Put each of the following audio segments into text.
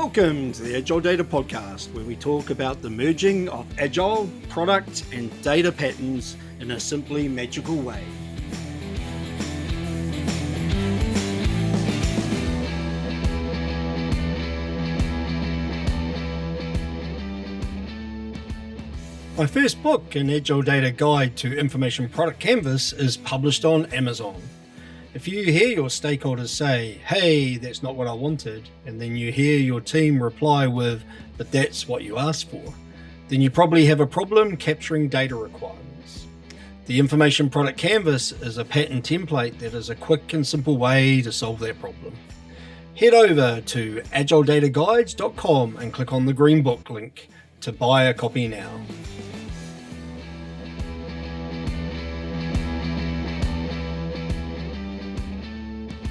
Welcome to the Agile Data Podcast, where we talk about the merging of Agile, product, and data patterns in a simply magical way. My first book, An Agile Data Guide to Information Product Canvas, is published on Amazon. If you hear your stakeholders say, "Hey, that's not what I wanted," and then you hear your team reply with, "But that's what you asked for," then you probably have a problem capturing data requirements. The Information Product Canvas is a pattern template that is a quick and simple way to solve that problem. Head over to agiledataguides.com and click on the Green Book link to buy a copy now.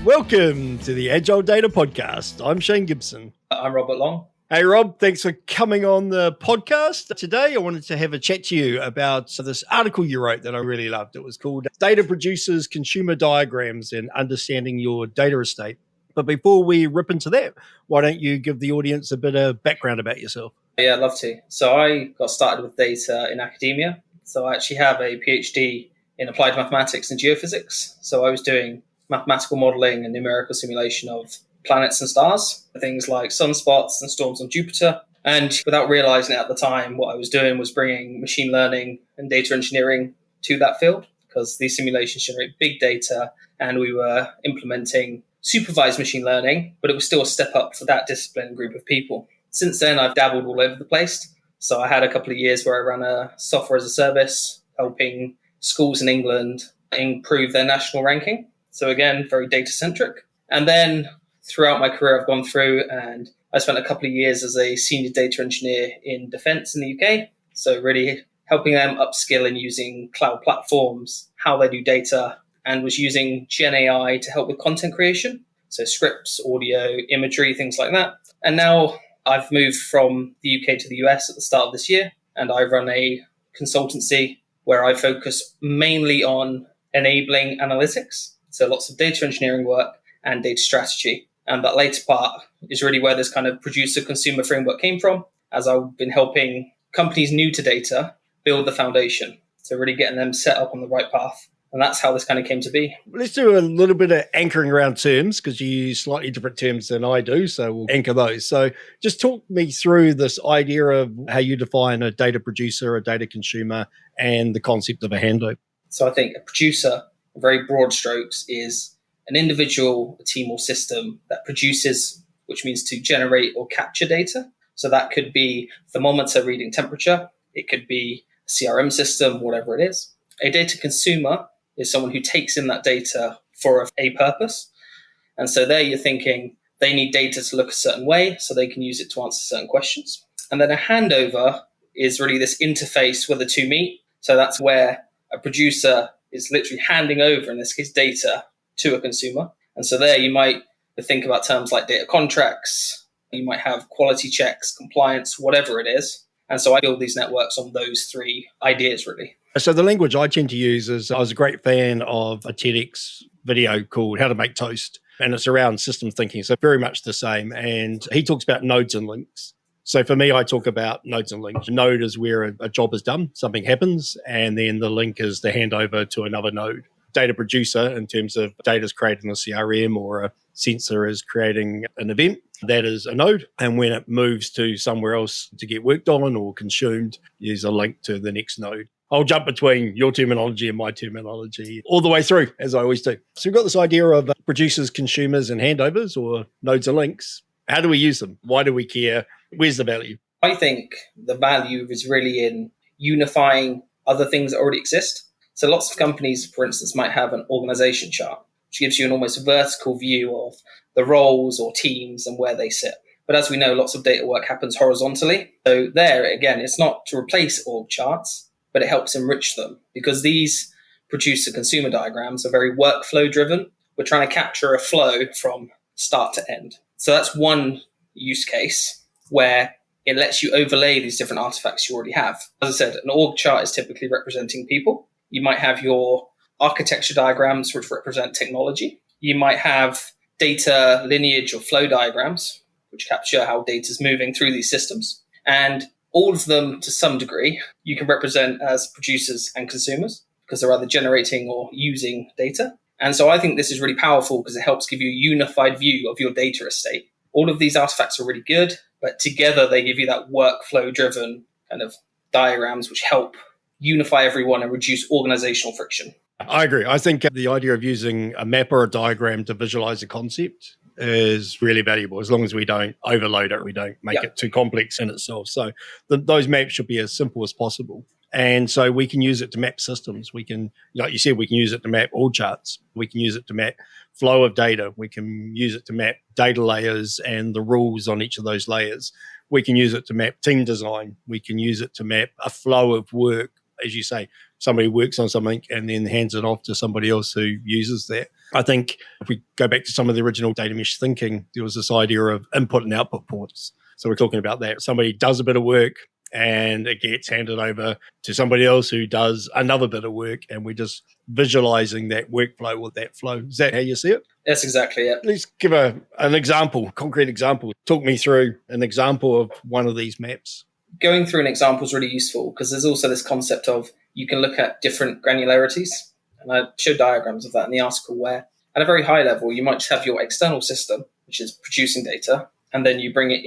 Welcome to the Agile Data Podcast. I'm Shane Gibson. I'm Robert Long. Hey Rob, thanks for coming on the podcast. Today I wanted to have a chat to you about this article you wrote that I really loved. It was called Data Producers, Consumer Diagrams and Understanding Your Data Estate. But before we rip into that, why don't you give the audience a bit of background about yourself? Yeah, I'd love to. So I got started with data in academia. So I actually have a PhD in applied mathematics and geophysics. So I was doing mathematical modeling and numerical simulation of planets and stars, things like sunspots and storms on Jupiter. And without realizing it at the time, what I was doing was bringing machine learning and data engineering to that field, because these simulations generate big data and we were implementing supervised machine learning, but it was still a step up for that discipline and group of people. Since then, I've dabbled all over the place. So I had a couple of years where I ran a software as a service, helping schools in England improve their national ranking. So again, very data-centric. And then throughout my career, I've gone through and I spent a couple of years as a senior data engineer in defense in the UK. So really helping them upskill in using cloud platforms, how they do data, and was using GenAI to help with content creation. So scripts, audio, imagery, things like that. And now I've moved from the UK to the US at the start of this year, and I run a consultancy where I focus mainly on enabling analytics. So lots of data engineering work and data strategy. And that later part is really where this kind of producer-consumer framework came from, as I've been helping companies new to data build the foundation. So really getting them set up on the right path. And that's how this kind of came to be. Let's do a little bit of anchoring around terms, because you use slightly different terms than I do. So we'll anchor those. So just talk me through this idea of how you define a data producer, a data consumer, and the concept of a handover. So I think a producer, in very broad strokes, is an individual, a team or system that produces, which means to generate or capture data. So that could be thermometer reading temperature. It could be a CRM system, whatever it is. A data consumer is someone who takes in that data for a purpose. And so there you're thinking they need data to look a certain way so they can use it to answer certain questions. And then a handover is really this interface where the two meet. So that's where a producer is literally handing over, in this case, data to a consumer. And so there you might think about terms like data contracts, you might have quality checks, compliance, whatever it is. And so I build these networks on those three ideas, really. So the language I tend to use is, I was a great fan of a TEDx video called How to Make Toast, and it's around systems thinking. So very much the same. And he talks about nodes and links. So for me, I talk about nodes and links. A node is where a job is done, something happens, and then the link is the handover to another node. Data producer, in terms of data is created in a CRM, or a sensor is creating an event, that is a node. And when it moves to somewhere else to get worked on or consumed, there's a link to the next node. I'll jump between your terminology and my terminology all the way through, as I always do. So we've got this idea of producers, consumers, and handovers, or nodes and links. How do we use them? Why do we care? Where's the value? I think the value is really in unifying other things that already exist. So lots of companies, for instance, might have an organization chart, which gives you an almost vertical view of the roles or teams and where they sit. But as we know, lots of data work happens horizontally. So there, again, it's not to replace org charts, but it helps enrich them, because these producer-consumer diagrams are very workflow driven. We're trying to capture a flow from start to end. So that's one use case where it lets you overlay these different artifacts you already have. As I said, an org chart is typically representing people. You might have your architecture diagrams, which represent technology. You might have data lineage or flow diagrams, which capture how data is moving through these systems. And all of them, to some degree, you can represent as producers and consumers because they're either generating or using data. And so I think this is really powerful because it helps give you a unified view of your data estate. All of these artifacts are really good, but together they give you that workflow-driven kind of diagrams which help unify everyone and reduce organizational friction. I agree. I think the idea of using a map or a diagram to visualize a concept is really valuable as long as we don't overload it, we don't make it too complex in itself. So those maps should be as simple as possible. And so we can use it to map systems. We can, like you said, we can use it to map org charts. We can use it to map flow of data. We can use it to map data layers and the rules on each of those layers. We can use it to map team design. We can use it to map a flow of work. As you say, somebody works on something and then hands it off to somebody else who uses that. I think if we go back to some of the original data mesh thinking, there was this idea of input and output ports. So we're talking about that. Somebody does a bit of work and it gets handed over to somebody else who does another bit of work, and we're just visualizing that workflow with that flow. Is that how you see it? That's exactly it. Let's give an example, concrete example. Talk me through an example of one of these maps. Going through an example is really useful because there's also this concept of you can look at different granularities. And I showed diagrams of that in the article where at a very high level, you might just have your external system, which is producing data, and then you bring it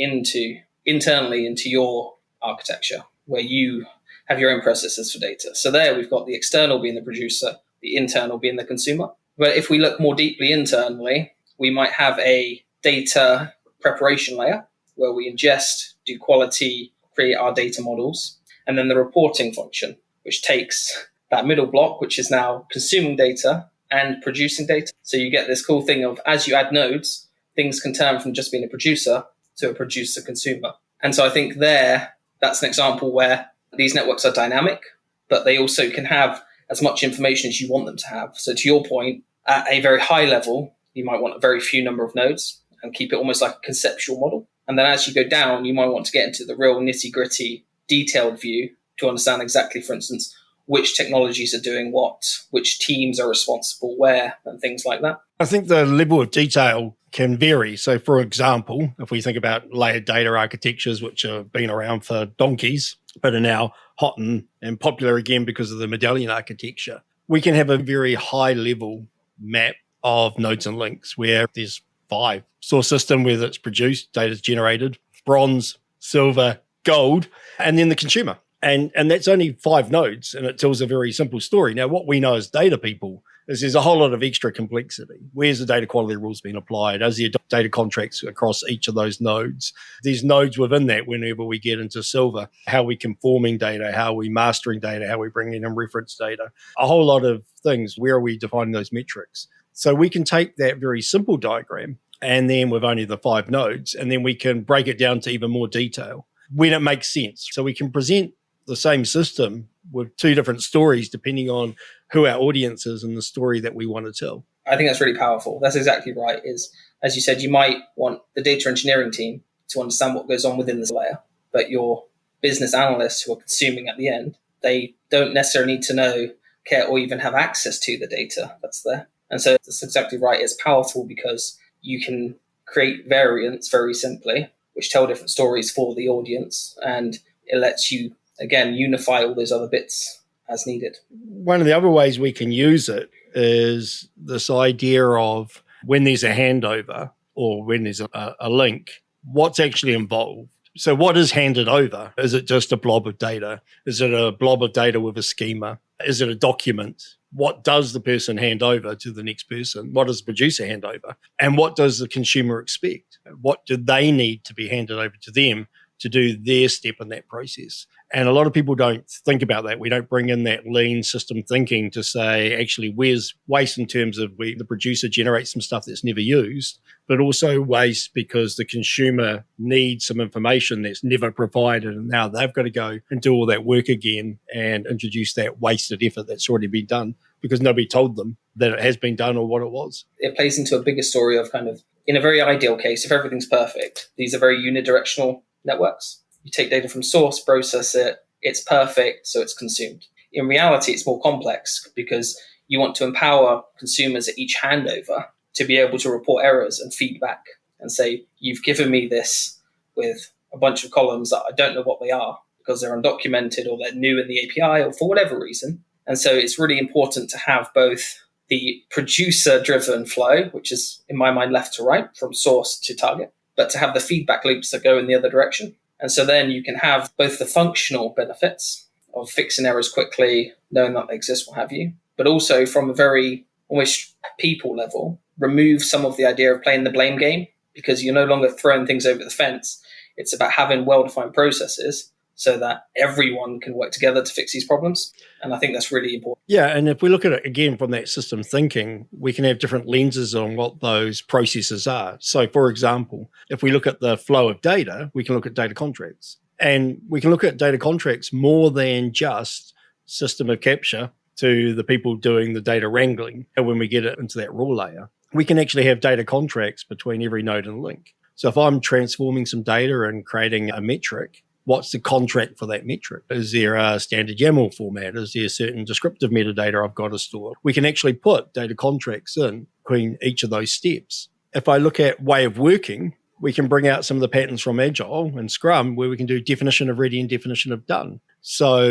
internally into your architecture where you have your own processes for data. So there we've got the external being the producer, the internal being the consumer. But if we look more deeply internally, we might have a data preparation layer where we ingest, do quality, create our data models, and then the reporting function, which takes that middle block, which is now consuming data and producing data. So you get this cool thing of as you add nodes, things can turn from just being a producer to a producer consumer. And so I think that's an example where these networks are dynamic, but they also can have as much information as you want them to have. So to your point, at a very high level, you might want a very few number of nodes and keep it almost like a conceptual model. And then as you go down, you might want to get into the real nitty-gritty, detailed view to understand exactly, for instance, which technologies are doing what, which teams are responsible where, and things like that. I think the level of detail can vary. So, for example, if we think about layered data architectures, which have been around for donkeys, but are now hot and popular again because of the medallion architecture, we can have a very high-level map of nodes and links where there's 5. Source system, where it's produced, data's generated, bronze, silver, gold, and then the consumer. And that's only 5 nodes, and it tells a very simple story. Now, what we know as data people is there's a whole lot of extra complexity. Where's the data quality rules being applied? As the data contracts across each of those nodes? There's nodes within that whenever we get into silver, how we conforming data, how we mastering data, how we bringing in reference data, a whole lot of things. Where are we defining those metrics? So we can take that very simple diagram, and then with only the 5 nodes, and then we can break it down to even more detail when it makes sense. So we can present the same system with 2 different stories depending on who our audience is and the story that we want to tell. I think that's really powerful. That's exactly right. Is, as you said, you might want the data engineering team to understand what goes on within this layer, but your business analysts who are consuming at the end, they don't necessarily need to know, care, or even have access to the data that's there. And so that's exactly right. It's powerful because you can create variants very simply, which tell different stories for the audience, and it lets you, again, unify all those other bits as needed. One of the other ways we can use it is this idea of when there's a handover or when there's a link, what's actually involved. So what is handed over? Is it just a blob of data? Is it a blob of data with a schema? Is it a document? What does the person hand over to the next person? What does the producer hand over? And what does the consumer expect? What do they need to be handed over to them to do their step in that process? And a lot of people don't think about that. We don't bring in that lean system thinking to say, actually, where's waste in terms of the producer generates some stuff that's never used, but also waste because the consumer needs some information that's never provided. And now they've got to go and do all that work again and introduce that wasted effort that's already been done because nobody told them that it has been done or what it was. It plays into a bigger story of kind of, in a very ideal case, if everything's perfect, these are very unidirectional networks. You take data from source, process it, it's perfect, so it's consumed. In reality, it's more complex because you want to empower consumers at each handover to be able to report errors and feedback and say, you've given me this with a bunch of columns that I don't know what they are because they're undocumented or they're new in the API or for whatever reason. And so it's really important to have both the producer-driven flow, which is, in my mind, left to right, from source to target, but to have the feedback loops that go in the other direction. And so then you can have both the functional benefits of fixing errors quickly, knowing that they exist, what have you, but also from a very almost people level, remove some of the idea of playing the blame game, because you're no longer throwing things over the fence. It's about having well-defined processes so that everyone can work together to fix these problems. And I think that's really important. Yeah, and if we look at it again from that system thinking, we can have different lenses on what those processes are. So, for example, if we look at the flow of data, we can look at data contracts. And we can look at data contracts more than just system of capture to the people doing the data wrangling. And when we get it into that raw layer, we can actually have data contracts between every node and link. So if I'm transforming some data and creating a metric, what's the contract for that metric? Is there a standard YAML format? Is there certain descriptive metadata I've got to store? We can actually put data contracts in between each of those steps. If I look at way of working, we can bring out some of the patterns from Agile and Scrum where we can do definition of ready and definition of done. So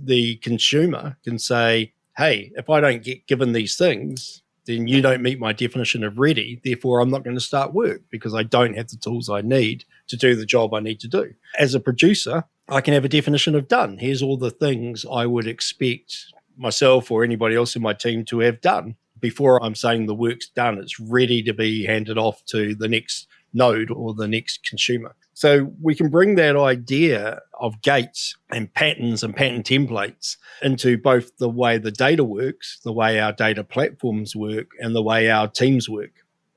the consumer can say, hey, if I don't get given these things, then you don't meet my definition of ready. Therefore, I'm not going to start work because I don't have the tools I need to do the job I need to do. As a producer, I can have a definition of done. Here's all the things I would expect myself or anybody else in my team to have done before I'm saying the work's done. It's ready to be handed off to the next node or the next consumer. So we can bring that idea of gates and patterns and pattern templates into both the way the data works, the way our data platforms work, and the way our teams work.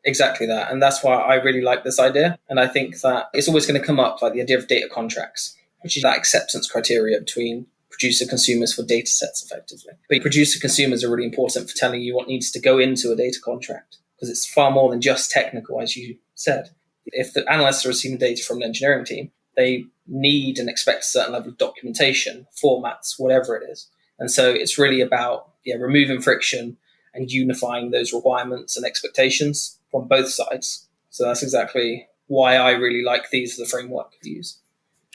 Exactly that. And that's why I really like this idea. And I think that it's always going to come up, like the idea of data contracts, which is that acceptance criteria between producer consumers for data sets effectively. But producer consumers are really important for telling you what needs to go into a data contract, because it's far more than just technical, as you said. If the analysts are receiving data from an engineering team, they need and expect a certain level of documentation, formats, whatever it is. And so it's really about removing friction and unifying those requirements and expectations from both sides. So that's exactly why I really like these as a framework to use.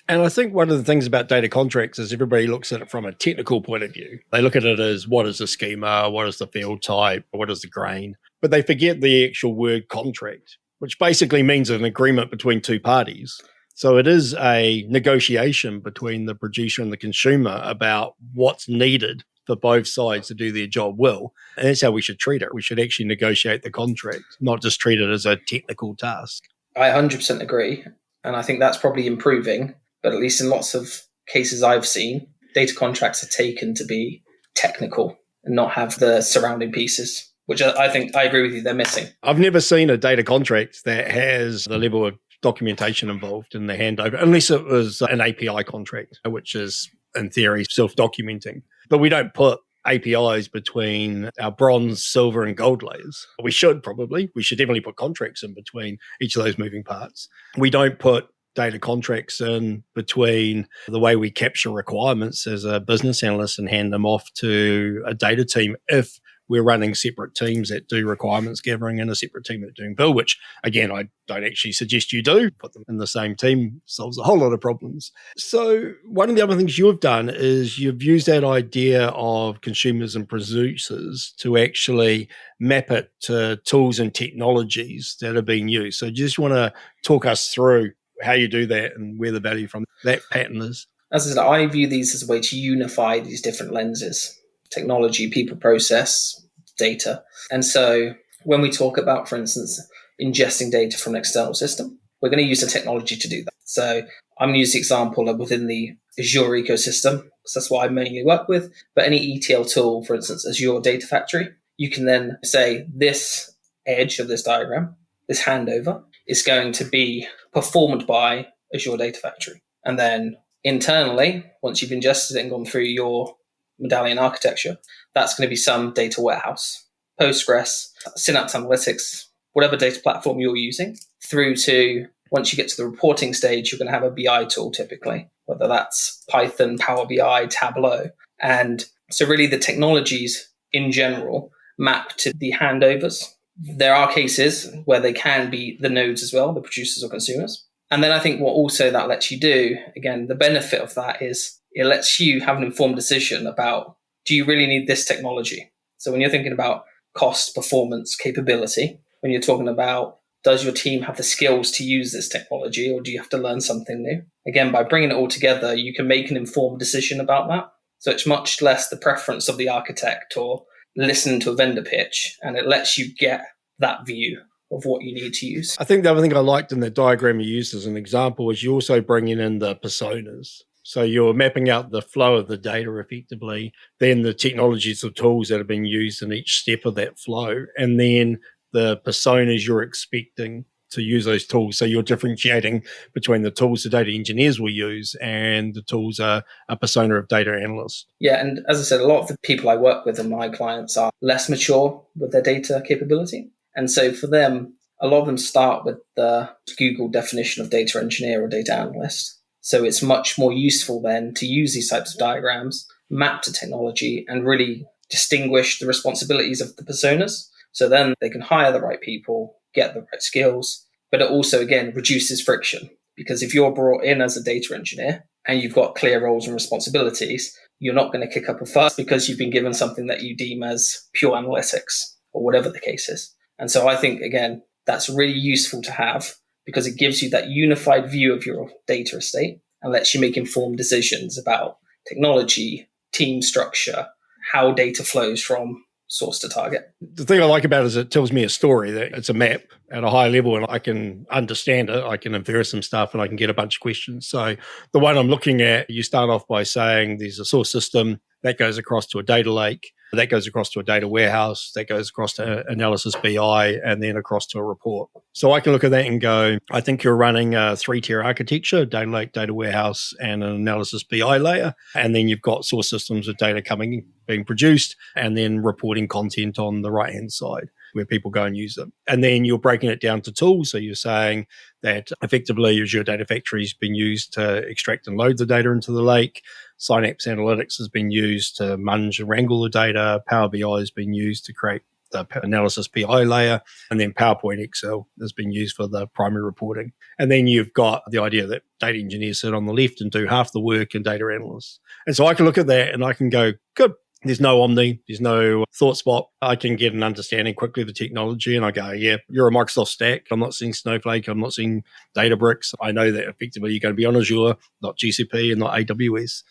And I think one of the things about data contracts is everybody looks at it from a technical point of view. They look at it as what is the schema, what is the field type, what is the grain, but they forget the actual word contract, which basically means an agreement between two parties. So it is a negotiation between the producer and the consumer about what's needed for both sides to do their job well. And that's how we should treat it. We should actually negotiate the contract, not just treat it as a technical task. I 100% agree. And I think that's probably improving. But at least in lots of cases I've seen, data contracts are taken to be technical and not have the surrounding pieces, which I think I agree with you, they're missing. I've never seen a data contract that has the level of documentation involved in the handover, unless it was an API contract, which is in theory self-documenting. But we don't put APIs between our bronze, silver, and gold layers. We should probably. We should definitely put contracts in between each of those moving parts. We don't put data contracts in between the way we capture requirements as a business analyst and hand them off to a data team if we're running separate teams that do requirements gathering and a separate team that doing build, which, again, I don't actually suggest you do. Put them in the same team solves a whole lot of problems. So one of the other things you've done is you've used that idea of consumers and producers to actually map it to tools and technologies that are being used. So just want to talk us through how you do that and where the value from that pattern is. As I said, I view these as a way to unify these different lenses: technology, people, process, data. And so when we talk about, for instance, ingesting data from an external system, we're going to use the technology to do that. So I'm going to use the example of within the Azure ecosystem, because that's what I mainly work with. But any ETL tool, for instance, Azure Data Factory, you can then say this edge of this diagram, this handover, is going to be performed by Azure Data Factory. And then internally, once you've ingested it and gone through your medallion architecture, that's going to be some data warehouse, Postgres, Synapse Analytics, whatever data platform you're using, through to once you get to the reporting stage, you're going to have a BI tool typically, whether that's Python, Power BI, Tableau. And so really the technologies in general map to the handovers there are cases where they can be the nodes as well, the producers or consumers. And then I think what also that lets you do, again, the benefit of that is it lets you have an informed decision about, do you really need this technology? So when you're thinking about cost, performance, capability, when you're talking about, does your team have the skills to use this technology, or do you have to learn something new? Again, by bringing it all together, you can make an informed decision about that. So it's much less the preference of the architect or listen to a vendor pitch, and it lets you get that view of what you need to use. I think the other thing I liked in the diagram you used as an example is you also bringing in the personas. So you're mapping out the flow of the data effectively, then the technologies or tools that have been used in each step of that flow, and then the personas you're expecting to use those tools. So you're differentiating between the tools the data engineers will use and the tools a persona of data analysts. Yeah, and as I said, a lot of the people I work with and my clients are less mature with their data capability. And so for them, a lot of them start with the Google definition of data engineer or data analyst. So it's much more useful then to use these types of diagrams, map to technology, and really distinguish the responsibilities of the personas. So then they can hire the right people, get the right skills, but it also, again, reduces friction. Because if you're brought in as a data engineer and you've got clear roles and responsibilities, you're not going to kick up a fuss because you've been given something that you deem as pure analytics or whatever the case is. And so I think, again, that's really useful to have because it gives you that unified view of your data estate and lets you make informed decisions about technology, team structure, how data flows from source to target. The thing I like about it is it tells me a story, that it's a map at a high level and I can understand it, I can infer some stuff and I can get a bunch of questions. So the one I'm looking at, you start off by saying there's a source system that goes across to a data lake, that goes across to a data warehouse, that goes across to analysis BI, and then across to a report. So I can look at that and go, I think you're running a 3-tier architecture, data lake, data warehouse, and an analysis BI layer. And then you've got source systems of data being produced, and then reporting content on the right-hand side where people go and use them. And then you're breaking it down to tools. So you're saying that effectively Azure Data Factory has been used to extract and load the data into the lake. Synapse Analytics has been used to munge and wrangle the data. Power BI has been used to create the analysis BI layer. And then PowerPoint Excel has been used for the primary reporting. And then you've got the idea that data engineers sit on the left and do half the work and data analysts. And so I can look at that and I can go, good. There's no Omni, there's no ThoughtSpot. I can get an understanding quickly of the technology and I go, yeah, you're a Microsoft stack. I'm not seeing Snowflake. I'm not seeing Databricks. I know that effectively you're going to be on Azure, not GCP and not AWS.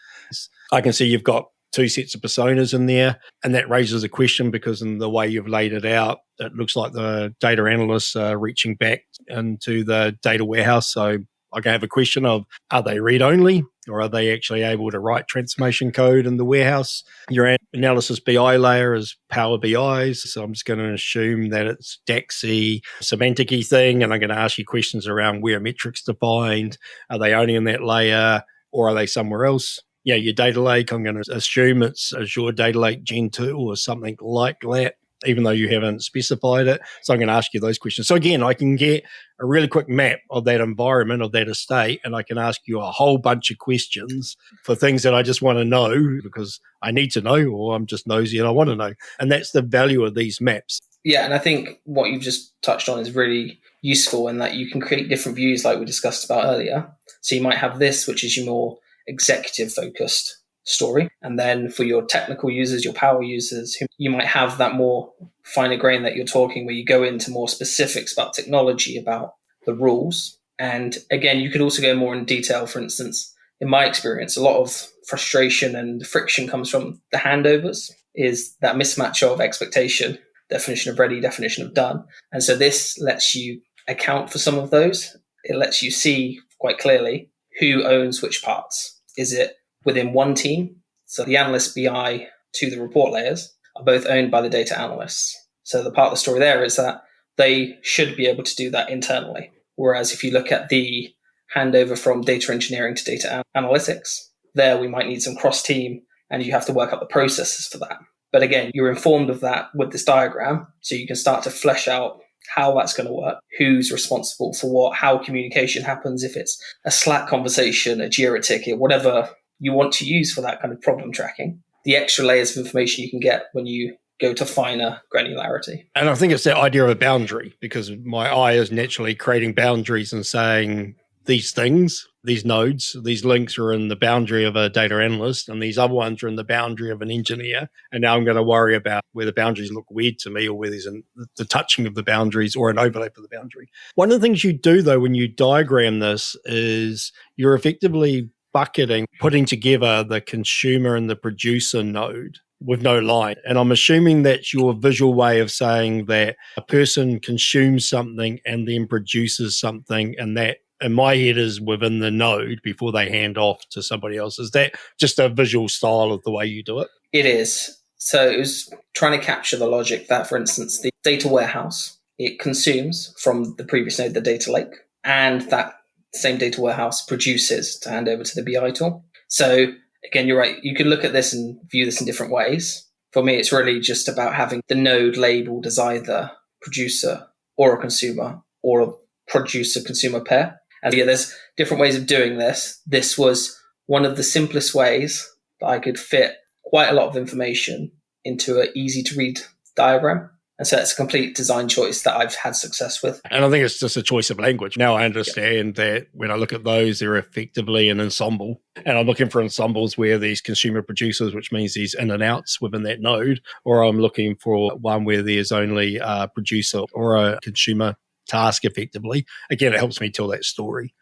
I can see you've got 2 sets of personas in there. And that raises a question because in the way you've laid it out, it looks like the data analysts are reaching back into the data warehouse. So I can have a question of, are they read-only or are they actually able to write transformation code in the warehouse? Your analysis BI layer is Power BI, so I'm just going to assume that it's DAX-y, semantic-y thing, and I'm going to ask you questions around where metrics defined. Are they only in that layer or are they somewhere else? Yeah, your data lake, I'm going to assume it's Azure Data Lake Gen 2 or something like that, even though you haven't specified it. So I'm going to ask you those questions. So again, I can get a really quick map of that environment, of that estate, and I can ask you a whole bunch of questions for things that I just want to know because I need to know, or I'm just nosy and I want to know. And that's the value of these maps. Yeah, and I think what you've just touched on is really useful in that you can create different views like we discussed about earlier. So you might have this, which is your more executive focused story. And then for your technical users, your power users, you might have that more finer grain that you're talking where you go into more specifics about technology, about the rules. And again, you could also go more in detail. For instance, in my experience, a lot of frustration and friction comes from the handovers, is that mismatch of expectation, definition of ready, definition of done. And so this lets you account for some of those. It lets you see quite clearly who owns which parts. Is it within one team? So the analyst BI to the report layers are both owned by the data analysts. So the part of the story there is that they should be able to do that internally. Whereas if you look at the handover from data engineering to data analytics, there we might need some cross-team and you have to work out the processes for that. But again, you're informed of that with this diagram, so you can start to flesh out how that's going to work, who's responsible for what, how communication happens, if it's a Slack conversation, a Jira ticket, whatever you want to use for that kind of problem tracking. The extra layers of information you can get when you go to finer granularity. And I think it's that idea of a boundary, because my eye is naturally creating boundaries and saying these things, these nodes, these links are in the boundary of a data analyst, and these other ones are in the boundary of an engineer. And now I'm going to worry about where the boundaries look weird to me, or where there's the touching of the boundaries or an overlap of the boundary. One of the things you do, though, when you diagram this is you're effectively bucketing, putting together the consumer and the producer node with no line. And I'm assuming that's your visual way of saying that a person consumes something and then produces something, and that in my head is within the node before they hand off to somebody else. Is that just a visual style of the way you do it? It is. So it was trying to capture the logic that, for instance, the data warehouse, it consumes from the previous node, the data lake, and that same data warehouse produces to hand over to the BI tool. So again, you're right. You can look at this and view this in different ways. For me, it's really just about having the node labeled as either producer or a consumer, or a producer-consumer pair. And yeah, there's different ways of doing this. This was one of the simplest ways that I could fit quite a lot of information into an easy-to-read diagram. And so it's a complete design choice that I've had success with. And I think it's just a choice of language. Now I understand that when I look at those, they're effectively an ensemble. And I'm looking for ensembles where these consumer producers, which means these in and outs within that node, or I'm looking for one where there's only a producer or a consumer task effectively. Again, it helps me tell that story.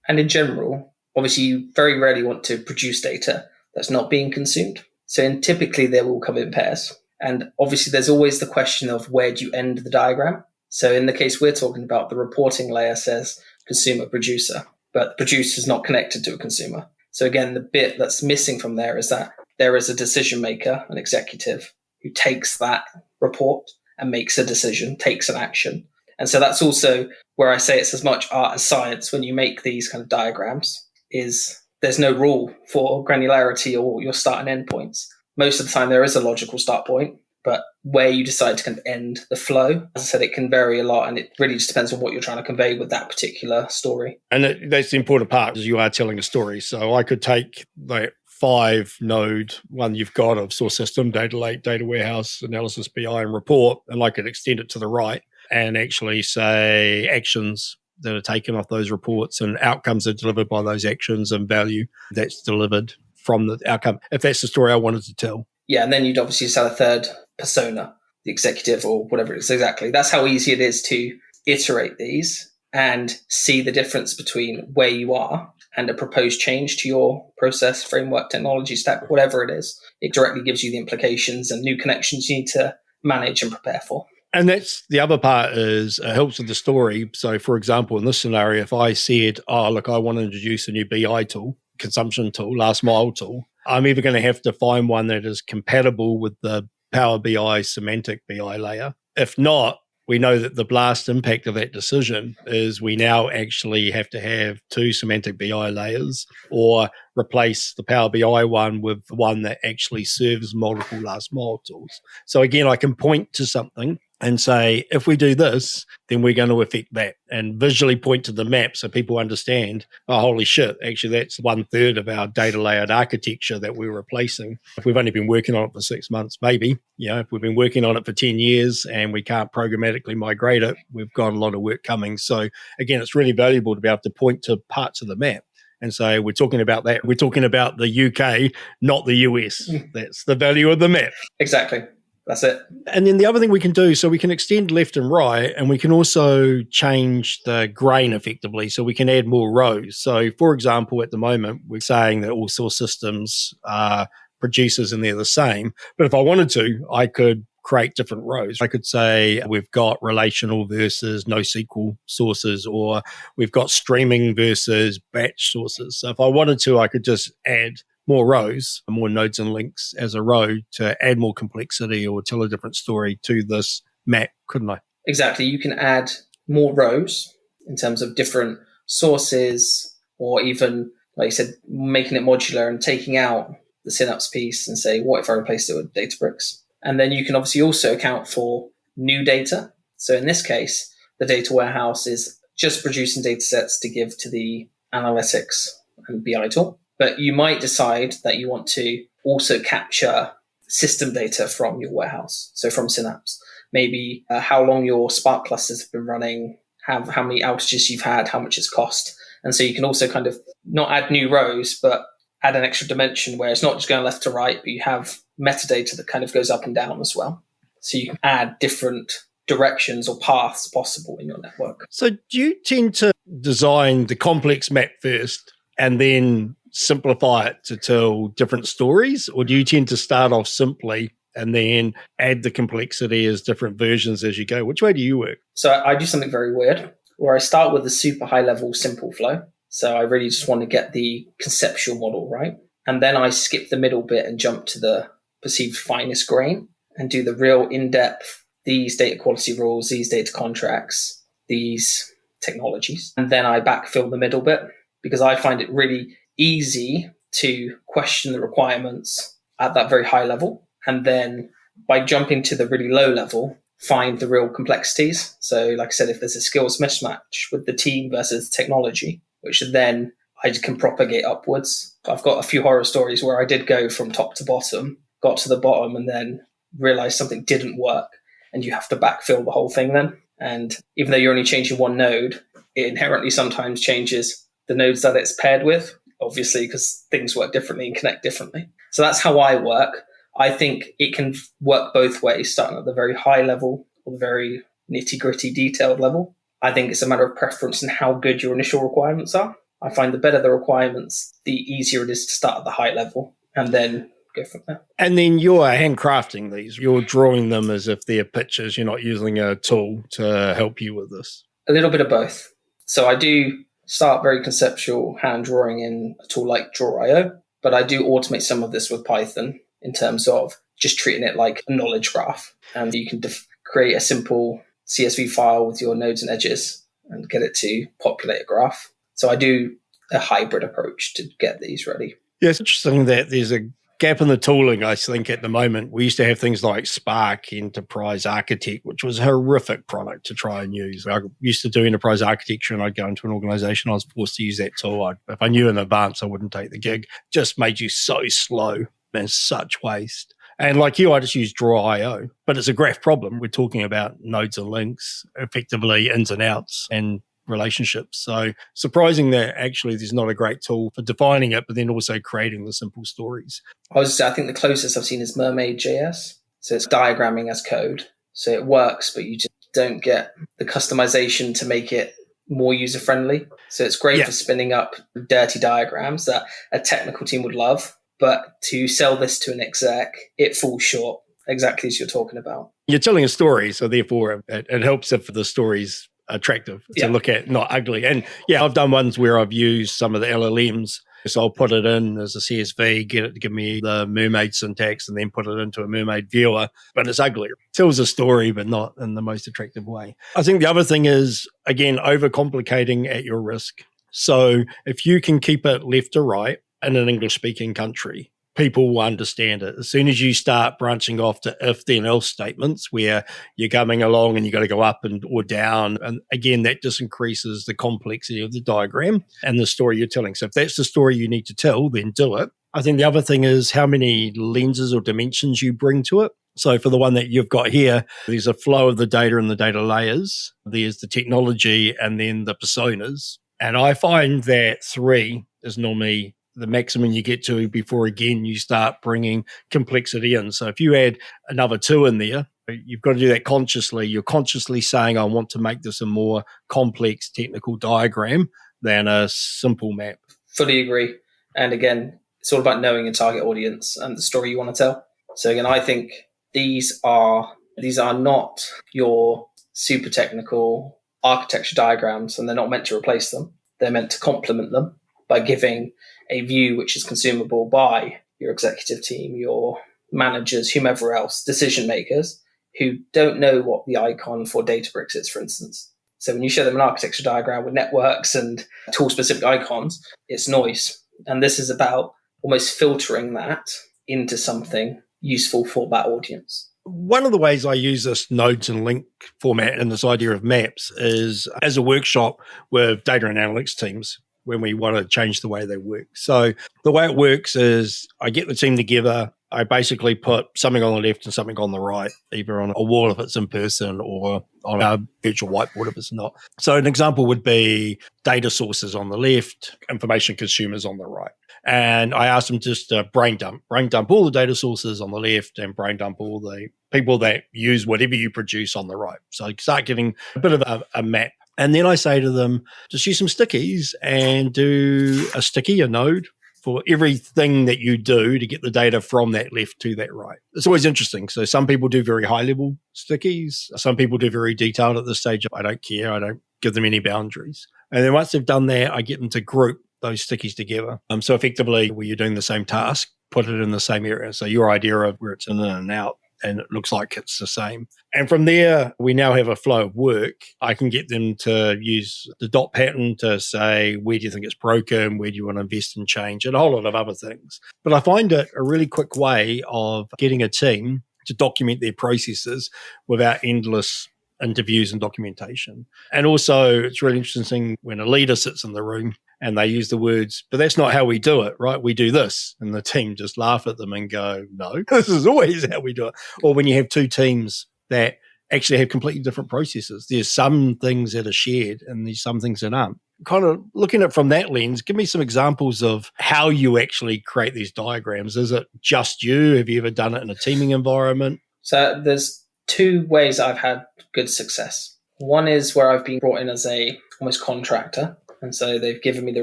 And in general, obviously, you very rarely want to produce data that's not being consumed. So typically, they will come in pairs. And obviously, there's always the question of where do you end the diagram? So in the case we're talking about, the reporting layer says consumer producer, but the producer is not connected to a consumer. So again, the bit that's missing from there is that there is a decision maker, an executive, who takes that report and makes a decision, takes an action. And so that's also where I say it's as much art as science when you make these kind of diagrams, is there's no rule for granularity or your start and end points. Most of the time there is a logical start point, but where you decide to kind of end the flow, as I said, it can vary a lot, and it really just depends on what you're trying to convey with that particular story. And that's the important part, is you are telling a story. So I could take like 5 node one you've got of source system, data lake, data warehouse, analysis, BI, and report, and I could extend it to the right and actually say actions that are taken off those reports and outcomes that are delivered by those actions and value that's delivered from the outcome, if that's the story I wanted to tell. Yeah, and then you'd obviously just have a third persona, the executive or whatever it is. Exactly. That's how easy it is to iterate these and see the difference between where you are and a proposed change to your process, framework, technology stack, whatever it is. It directly gives you the implications and new connections you need to manage and prepare for. And that's the other part, is it helps with the story. So for example, in this scenario, if I said, oh, look, I want to introduce a new BI tool, consumption tool, last mile tool, I'm either going to have to find one that is compatible with the Power BI semantic BI layer. If not, we know that the blast impact of that decision is we now actually have to have 2 semantic BI layers, or replace the Power BI one with one that actually serves multiple last mile tools. So again, I can point to something and say, if we do this, then we're going to affect that, and visually point to the map so people understand, oh, holy shit, actually that's 1/3 of our data layered architecture that we're replacing. If we've only been working on it for 6 months, maybe, if we've been working on it for 10 years and we can't programmatically migrate it, we've got a lot of work coming. So again, it's really valuable to be able to point to parts of the map and say, we're talking about that. We're talking about the UK, not the US. That's the value of the map. Exactly. That's it. And then the other thing we can do, so we can extend left and right, and we can also change the grain effectively, so we can add more rows. So for example, at the moment, we're saying that all source systems are producers and they're the same. But if I wanted to, I could create different rows. I could say we've got relational versus NoSQL sources, or we've got streaming versus batch sources. So if I wanted to, I could just add more rows, more nodes and links as a row to add more complexity or tell a different story to this map, couldn't I? Exactly. You can add more rows in terms of different sources, or even, like you said, making it modular and taking out the Synapse piece and say, what if I replaced it with Databricks? And then you can obviously also account for new data. So in this case, the data warehouse is just producing data sets to give to the analytics and BI tool. But you might decide that you want to also capture system data from your warehouse, so from Synapse. Maybe how long your Spark clusters have been running, how many outages you've had, how much it's cost. And so you can also kind of not add new rows, but add an extra dimension where it's not just going left to right, but you have metadata that kind of goes up and down as well. So you can add different directions or paths possible in your network. So do you tend to design the complex map first and then simplify it to tell different stories? Or do you tend to start off simply and then add the complexity as different versions as you go? Which way do you work? So I do something very weird where I start with a super high level simple flow. So I really just want to get the conceptual model right. And then I skip the middle bit and jump to the perceived finest grain and do the real in-depth, these data quality rules, these data contracts, these technologies. And then I backfill the middle bit because I find it really easy to question the requirements at that very high level. And then by jumping to the really low level, find the real complexities. So like I said, if there's a skills mismatch with the team versus technology, which then I can propagate upwards. I've got a few horror stories where I did go from top to bottom, got to the bottom and then realized something didn't work. And you have to backfill the whole thing then. And even though you're only changing one node, it inherently sometimes changes the nodes that it's paired with, obviously, because things work differently and connect differently. So that's how I work. I think it can work both ways, starting at the very high level or the very nitty-gritty detailed level. I think it's a matter of preference and how good your initial requirements are. I find the better the requirements, the easier it is to start at the high level and then go from there. And then you're handcrafting these. You're drawing them as if they're pictures. You're not using a tool to help you with this. A little bit of both. So I do start very conceptual hand drawing in a tool like Draw.io, but I do automate some of this with Python in terms of just treating it like a knowledge graph. And you can create a simple CSV file with your nodes and edges and get it to populate a graph. So I do a hybrid approach to get these ready. Yeah, it's interesting that there's a gap in the tooling, I think, at the moment. We used to have things like Spark Enterprise Architect, which was a horrific product to try and use. I used to do enterprise architecture and I'd go into an organization. I was forced to use that tool. If I knew in advance, I wouldn't take the gig. Just made you so slow and such waste. And like you, I just use Draw.io, but it's a graph problem. We're talking about nodes and links, effectively ins and outs and relationships. So surprising that actually there's not a great tool for defining it, but then also creating the simple stories. I think the closest I've seen is Mermaid.js. So it's diagramming as code. So it works, but you just don't get the customization to make it more user-friendly. So it's great for spinning up dirty diagrams that a technical team would love. But to sell this to an exec, it falls short, exactly as you're talking about. You're telling a story, so therefore it helps if the story's attractive to look at, not ugly. And I've done ones where I've used some of the LLMs. So I'll put it in as a CSV, get it to give me the mermaid syntax, and then put it into a mermaid viewer. But it's ugly. It tells a story, but not in the most attractive way. I think the other thing is, again, overcomplicating at your risk. So if you can keep it left to right, in an English-speaking country, people will understand it. As soon as you start branching off to if, then, else statements where you're coming along and you got to go up or down, and again, that just increases the complexity of the diagram and the story you're telling. So if that's the story you need to tell, then do it. I think the other thing is how many lenses or dimensions you bring to it. So for the one that you've got here, there's a flow of the data and the data layers. There's the technology and then the personas. And I find that 3 is normally the maximum you get to before, again, you start bringing complexity in. So if you add another 2 in there, you've got to do that consciously. You're consciously saying, I want to make this a more complex technical diagram than a simple map. Fully agree. And again, it's all about knowing your target audience and the story you want to tell. So again, I think these are not your super technical architecture diagrams, and they're not meant to replace them. They're meant to complement them by giving a view which is consumable by your executive team, your managers, whomever else, decision makers who don't know what the icon for Databricks is, for instance. So when you show them an architecture diagram with networks and tool-specific icons, it's noise. And this is about almost filtering that into something useful for that audience. One of the ways I use this nodes and link format and this idea of maps is as a workshop with data and analytics teams when we want to change the way they work. So the way it works is I get the team together I basically put something on the left and something on the right, either on a wall if it's in person or on a virtual whiteboard if it's not. So an example would be data sources on the left, information consumers on the right. And I asked them just to brain dump all the data sources on the left and brain dump all the people that use whatever you produce on the right. So start getting a bit of a map. And then I say to them, just use some stickies and do a node, for everything that you do to get the data from that left to that right. It's always interesting. So some people do very high level stickies. Some people do very detailed at this stage. I don't care. I don't give them any boundaries. And then once they've done that, I get them to group those stickies together. So effectively, where you're doing the same task, put it in the same area. So your idea of where it's in and out, and it looks like it's the same. And from there, we now have a flow of work. I can get them to use the dot pattern to say, where do you think it's broken? Where do you want to invest in change? And a whole lot of other things. But I find it a really quick way of getting a team to document their processes without endless interviews and documentation. And also, it's really interesting when a leader sits in the room and they use the words, but that's not how we do it, right? We do this. And the team just laugh at them and go, no, this is always how we do it. Or when you have two teams that actually have completely different processes, there's some things that are shared and there's some things that aren't. Kind of looking at it from that lens, give me some examples of how you actually create these diagrams. Is it just you? Have you ever done it in a teaming environment? So there's two ways I've had good success. One is where I've been brought in as a almost contractor. And so they've given me the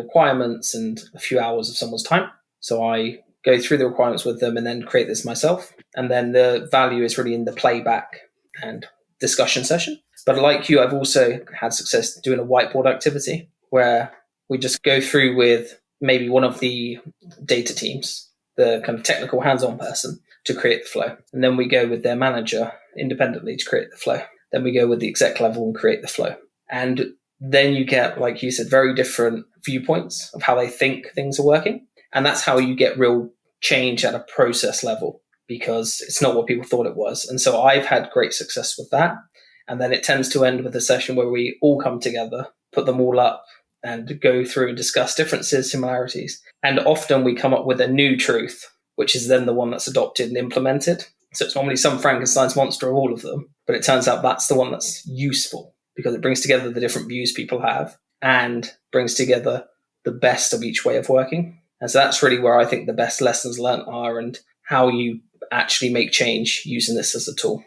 requirements and a few hours of someone's time. So I go through the requirements with them and then create this myself. And then the value is really in the playback and discussion session. But like you, I've also had success doing a whiteboard activity where we just go through with maybe one of the data teams, the kind of technical hands-on person, to create the flow. And then we go with their manager independently to create the flow. Then we go with the exec level and create the flow. And then you get, like you said, very different viewpoints of how they think things are working. And that's how you get real change at a process level, because it's not what people thought it was. And so I've had great success with that. And then it tends to end with a session where we all come together, put them all up and go through and discuss differences, similarities. And often we come up with a new truth, which is then the one that's adopted and implemented. So it's normally some Frankenstein's monster of all of them, but it turns out that's the one that's useful, because it brings together the different views people have and brings together the best of each way of working. And so that's really where I think the best lessons learned are, and how you actually make change using this as a tool.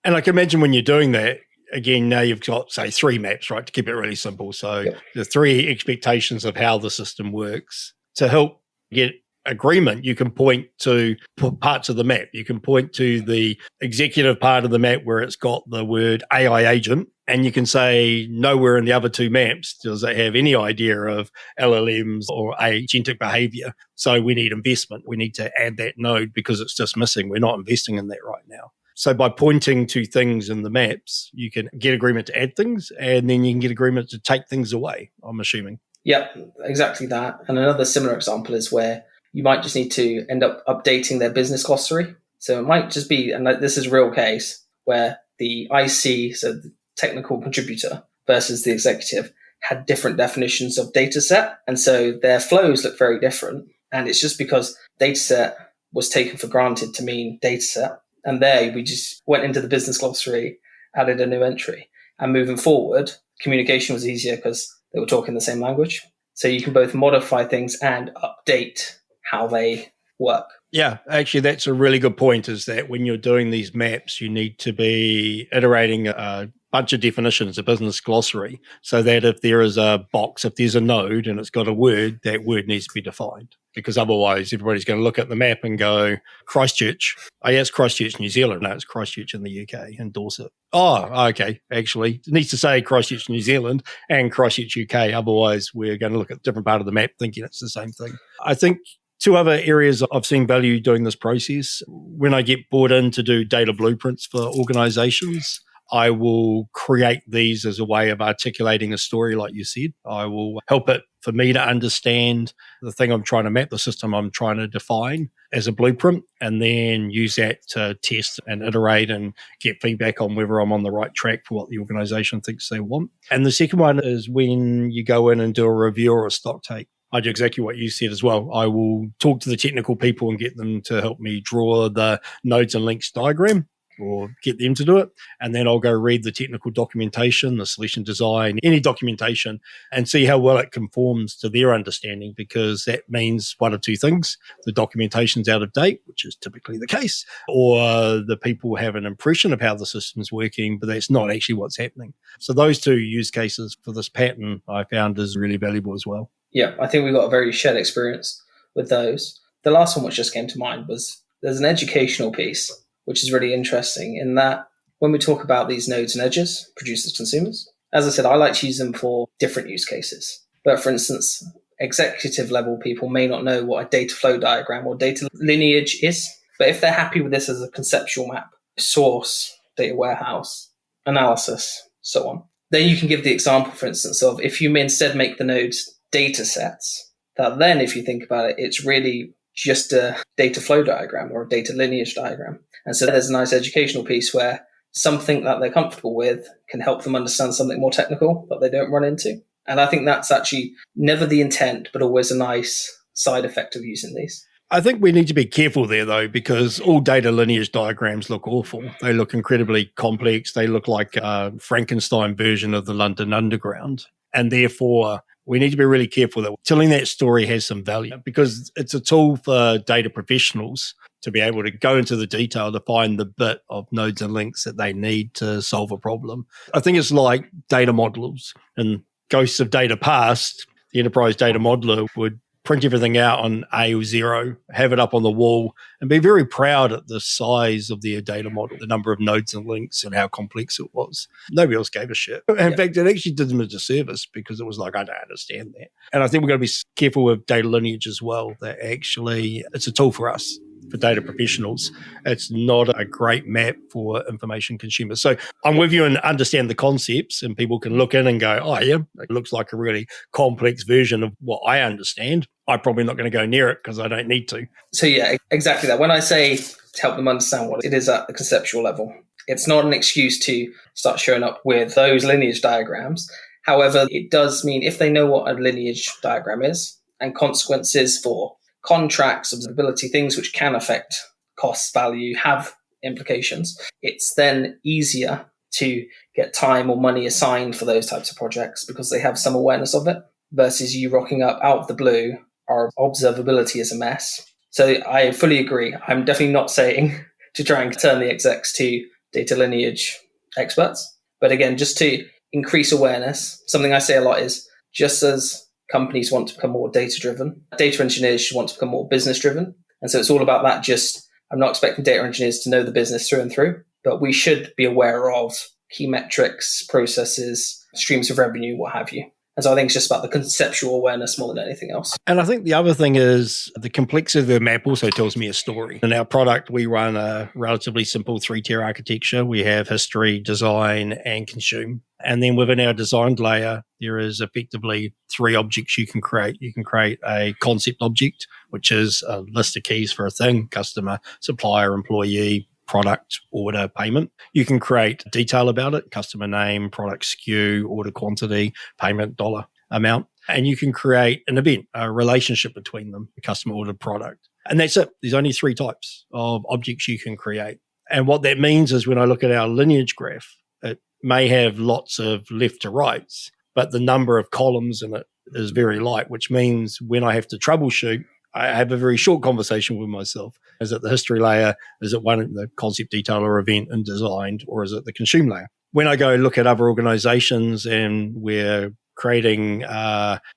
And I can imagine when you're doing that, again, now you've got, say, 3 maps, right, to keep it really simple. So Yep. the 3 expectations of how the system works. To help get agreement, you can point to parts of the map. You can point to the executive part of the map where it's got the word AI agent, and you can say nowhere in the other 2 maps does it have any idea of LLMs or agentic behavior. So we need investment. We need to add that node because it's just missing. We're not investing in that right now. So by pointing to things in the maps, you can get agreement to add things, and then you can get agreement to take things away, I'm assuming. Yep, exactly that. And another similar example is where you might just need to end up updating their business glossary. So it might just be, and this is a real case, where the IC, so the technical contributor versus the executive, had different definitions of data set. And so their flows look very different. And it's just because data set was taken for granted to mean data set. And there we just went into the business glossary, added a new entry. And moving forward, communication was easier because they were talking the same language. So you can both modify things and update how they work. Yeah, actually, that's a really good point, is that when you're doing these maps, you need to be iterating a bunch of definitions, a business glossary, so that if there is a box, if there's a node and it's got a word, that word needs to be defined. Because otherwise, everybody's going to look at the map and go, Christchurch. Oh, yeah, it's Christchurch, New Zealand. No, it's Christchurch in the UK, and Dorset. Oh, okay. Actually, it needs to say Christchurch, New Zealand and Christchurch, UK. Otherwise, we're going to look at a different part of the map thinking it's the same thing. I think 2 other areas I've seen value doing this process. When I get brought in to do data blueprints for organizations, I will create these as a way of articulating a story, like you said. I will help it for me to understand the thing I'm trying to map, the system I'm trying to define as a blueprint, and then use that to test and iterate and get feedback on whether I'm on the right track for what the organization thinks they want. And the second one is when you go in and do a review or a stock take. I do exactly what you said as well. I will talk to the technical people and get them to help me draw the nodes and links diagram or get them to do it. And then I'll go read the technical documentation, the solution design, any documentation, and see how well it conforms to their understanding, because that means one of two things. The documentation's out of date, which is typically the case, or the people have an impression of how the system's working, but that's not actually what's happening. So those two use cases for this pattern I found is really valuable as well. Yeah, I think we've got a very shared experience with those. The last one which just came to mind was there's an educational piece, which is really interesting in that when we talk about these nodes and edges, producers, consumers, as I said, I like to use them for different use cases. But for instance, executive level people may not know what a data flow diagram or data lineage is. But if they're happy with this as a conceptual map, source, data warehouse, analysis, so on, then you can give the example, for instance, of if you instead make the nodes data sets, that then if you think about it, it's really just a data flow diagram or a data lineage diagram. And so there's a nice educational piece where something that they're comfortable with can help them understand something more technical that they don't run into. And I think that's actually never the intent, but always a nice side effect of using these. I think we need to be careful there, though, because all data lineage diagrams look awful. They look incredibly complex. They look like a Frankenstein version of the London Underground. And therefore, we need to be really careful that telling that story has some value, because it's a tool for data professionals to be able to go into the detail to find the bit of nodes and links that they need to solve a problem. I think it's like data modelers and Ghosts of Data Past. The enterprise data modeler would print everything out on A0, have it up on the wall, and be very proud at the size of their data model, the number of nodes and links and how complex it was. Nobody else gave a shit. In fact, it actually did them a disservice, because it was like, I don't understand that. And I think we've got to be careful with data lineage as well, that actually it's a tool for us, for data professionals. It's not a great map for information consumers. So I'm with you and understand the concepts, and people can look in and go, oh yeah, it looks like a really complex version of what I understand. I'm probably not going to go near it because I don't need to. So yeah, exactly that. When I say to help them understand what it is at the conceptual level, it's not an excuse to start showing up with those lineage diagrams. However, it does mean if they know what a lineage diagram is and consequences for contracts, observability, things which can affect cost, value, have implications, it's then easier to get time or money assigned for those types of projects because they have some awareness of it, versus you rocking up out of the blue, our observability is a mess. So I fully agree. I'm definitely not saying to try and turn the execs to data lineage experts. But again, just to increase awareness, something I say a lot is, just as companies want to become more data-driven, data engineers should want to become more business-driven. And so it's all about that. Just, I'm not expecting data engineers to know the business through and through, but we should be aware of key metrics, processes, streams of revenue, what have you. And so I think it's just about the conceptual awareness more than anything else. And I think the other thing is the complexity of the map also tells me a story. In our product, we run a relatively simple 3-tier architecture. We have history, design, and consume. And then within our designed layer, there is effectively 3 objects you can create. You can create a concept object, which is a list of keys for a thing: customer, supplier, employee, product, order, payment. You can create detail about it: customer name, product SKU, order quantity, payment, dollar amount. And you can create an event, a relationship between them, customer, order, product. And that's it. There's only 3 types of objects you can create. And what that means is, when I look at our lineage graph, it may have lots of left to rights, but the number of columns in it is very light, which means when I have to troubleshoot, I have a very short conversation with myself. Is it the history layer? Is it one of the concept, detail, or event and designed? Or is it the consume layer? When I go look at other organizations and we're creating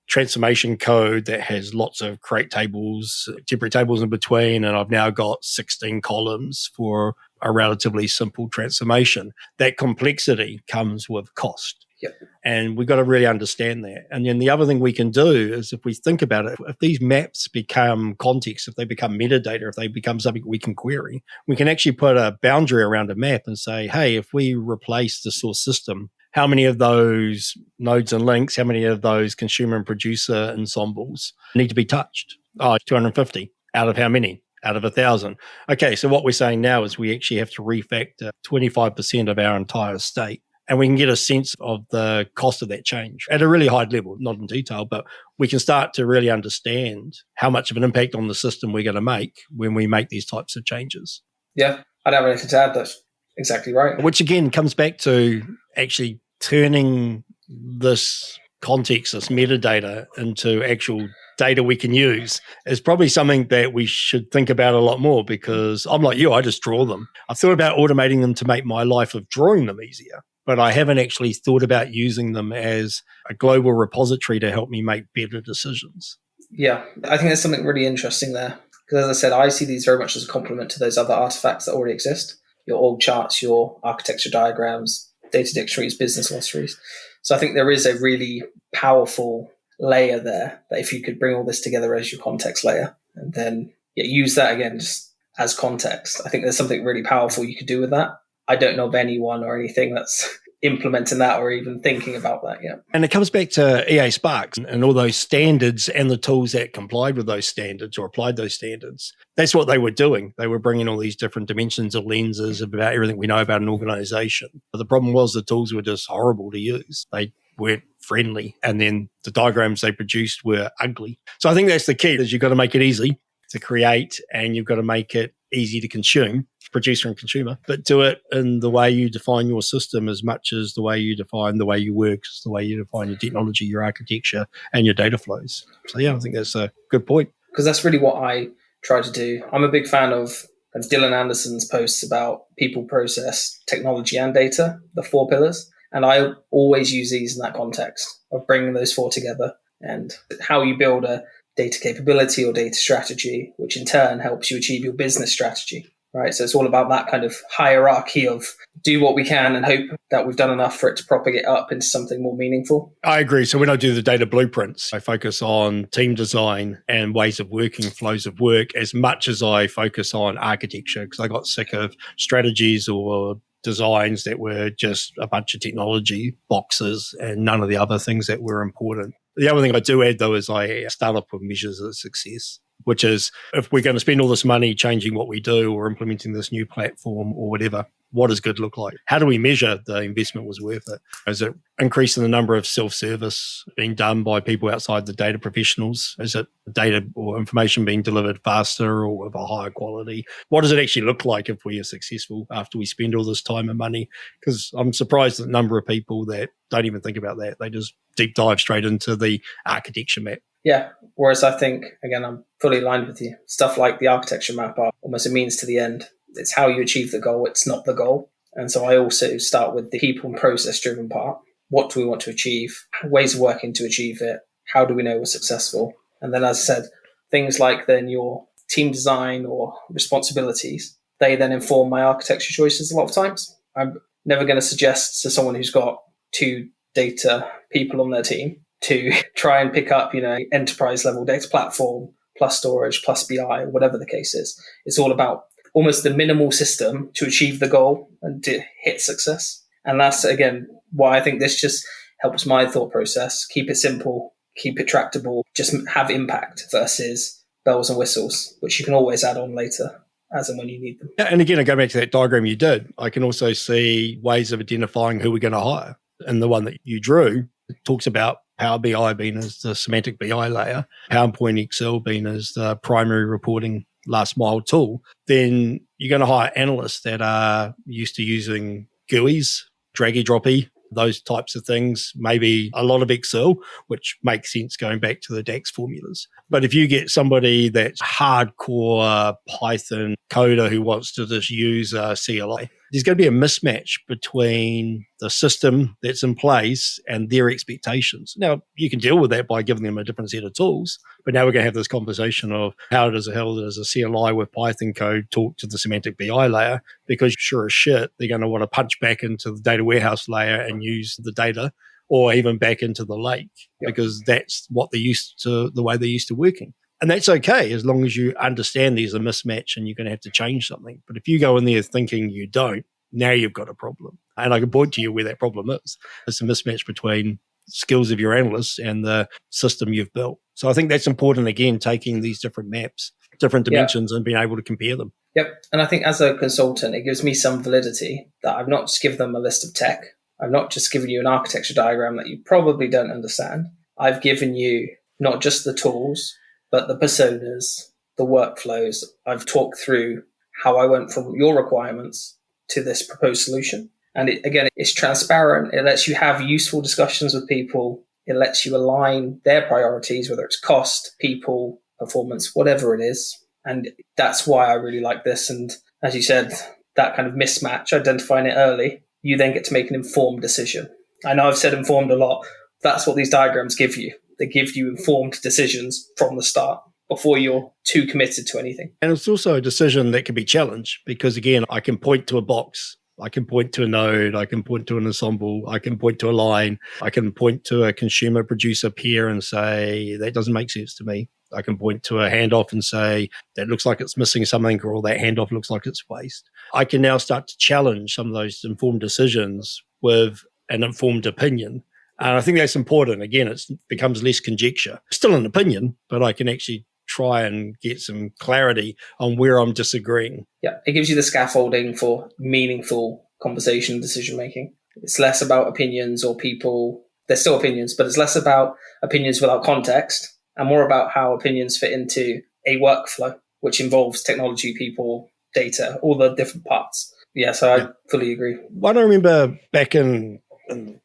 transformation code that has lots of create tables, temporary tables in between, and I've now got 16 columns for a relatively simple transformation, that complexity comes with cost. Yep. And we've got to really understand that. And then the other thing we can do is, if we think about it, if these maps become context, if they become metadata, if they become something we can query, we can actually put a boundary around a map and say, hey, if we replace the source system, how many of those nodes and links, how many of those consumer and producer ensembles need to be touched? Oh, 250. Out of how many? Out of 1,000. Okay, so what we're saying now is we actually have to refactor 25% of our entire estate. And we can get a sense of the cost of that change at a really high level, not in detail, but we can start to really understand how much of an impact on the system we're going to make when we make these types of changes. Yeah, I don't have anything to add. That's exactly right. Which again comes back to actually turning this context, this metadata, into actual data we can use is probably something that we should think about a lot more, because I'm like you, I just draw them. I've thought about automating them to make my life of drawing them easier, but I haven't actually thought about using them as a global repository to help me make better decisions. Yeah, I think there's something really interesting there. Because as I said, I see these very much as a complement to those other artifacts that already exist. Your org charts, your architecture diagrams, data dictionaries, business glossaries. So I think there is a really powerful layer there that if you could bring all this together as your context layer and then use that again just as context, I think there's something really powerful you could do with that. I don't know of anyone or anything that's implementing that or even thinking about that yet. And it comes back to EA Sparks and all those standards and the tools that complied with those standards or applied those standards. That's what they were doing. They were bringing all these different dimensions or lenses about everything we know about an organization. But the problem was the tools were just horrible to use. They weren't friendly. And then the diagrams they produced were ugly. So I think that's the key, is you've got to make it easy to create and you've got to make it easy to consume, producer and consumer, but do it in the way you define your system as much as the way you define the way you work, the way you define your technology, your architecture, and your data flows. So yeah, I think that's a good point. Because that's really what I try to do. I'm a big fan of Dylan Anderson's posts about people, process, technology, and data, the 4 pillars. And I always use these in that context of bringing those 4 together and how you build a data capability or data strategy, which in turn helps you achieve your business strategy, right? So it's all about that kind of hierarchy of do what we can and hope that we've done enough for it to propagate up into something more meaningful. I agree. So when I do the data blueprints, I focus on team design and ways of working, flows of work, as much as I focus on architecture, because I got sick of strategies or designs that were just a bunch of technology boxes and none of the other things that were important. The other thing I do add, though, is I start off with measures of success, which is if we're going to spend all this money changing what we do or implementing this new platform or whatever, what does good look like? How do we measure the investment was worth it? Is it increasing the number of self-service being done by people outside the data professionals? Is it data or information being delivered faster or of a higher quality? What does it actually look like if we are successful after we spend all this time and money? Because I'm surprised at the number of people that don't even think about that. They just deep dive straight into the architecture map. Yeah. Whereas I think, again, I'm fully aligned with you. Stuff like the architecture map are almost a means to the end. It's how you achieve the goal. It's not the goal. And so I also start with the people and process driven part. What do we want to achieve? Ways of working to achieve it? How do we know we're successful? And then, as I said, things like then your team design or responsibilities, they then inform my architecture choices a lot of times. I'm never going to suggest to someone who's got 2 data people on their team to try and pick up, enterprise level data platform plus storage plus BI or whatever the case is. It's all about almost the minimal system to achieve the goal and to hit success. And that's, again, why I think this just helps my thought process. Keep it simple, keep it tractable, just have impact versus bells and whistles, which you can always add on later as and when you need them. Yeah, and again, I go back to that diagram you did. I can also see ways of identifying who we're going to hire. And the one that you drew talks about Power BI being as the semantic BI layer, PowerPoint Excel being as the primary reporting last mile tool. Then you're going to hire analysts that are used to using GUIs, draggy droppy, those types of things, maybe a lot of Excel, which makes sense going back to the DAX formulas. But if you get somebody that's hardcore Python coder who wants to just use CLI, there's going to be a mismatch between the system that's in place and their expectations. Now, you can deal with that by giving them a different set of tools, but now we're going to have this conversation of how does a CLI with Python code talk to the semantic BI layer? Because sure as shit, they're going to want to punch back into the data warehouse layer and use the data, or even back into the lake, because that's what they're used to, the way they're used to working. And that's okay, as long as you understand there's a mismatch and you're going to have to change something. But if you go in there thinking you don't, now you've got a problem. And I can point to you where that problem is. It's a mismatch between skills of your analysts and the system you've built. So I think that's important, again, taking these different maps, different dimensions, and being able to compare them. Yep. And I think as a consultant, it gives me some validity that I've not just given them a list of tech. I've not just given you an architecture diagram that you probably don't understand. I've given you not just the tools, but the personas, the workflows. I've talked through how I went from your requirements to this proposed solution. And it's transparent. It lets you have useful discussions with people. It lets you align their priorities, whether it's cost, people, performance, whatever it is. And that's why I really like this. And as you said, that kind of mismatch, identifying it early, you then get to make an informed decision. I know I've said informed a lot. That's what these diagrams give you. They give you informed decisions from the start before you're too committed to anything. And it's also a decision that can be challenged because, again, I can point to a box. I can point to a node, I can point to an ensemble, I can point to a line, I can point to a consumer producer peer and say, that doesn't make sense to me. I can point to a handoff and say, that looks like it's missing something, or that handoff looks like it's waste. I can now start to challenge some of those informed decisions with an informed opinion. And I think that's important. Again, it becomes less conjecture. Still an opinion, but I can actually try and get some clarity on where I'm disagreeing. Yeah, it gives you the scaffolding for meaningful conversation and decision making. It's less about opinions or people. There's still opinions, but it's less about opinions without context and more about how opinions fit into a workflow, which involves technology, people, data, all the different parts. Yeah, so I fully agree. What I remember back in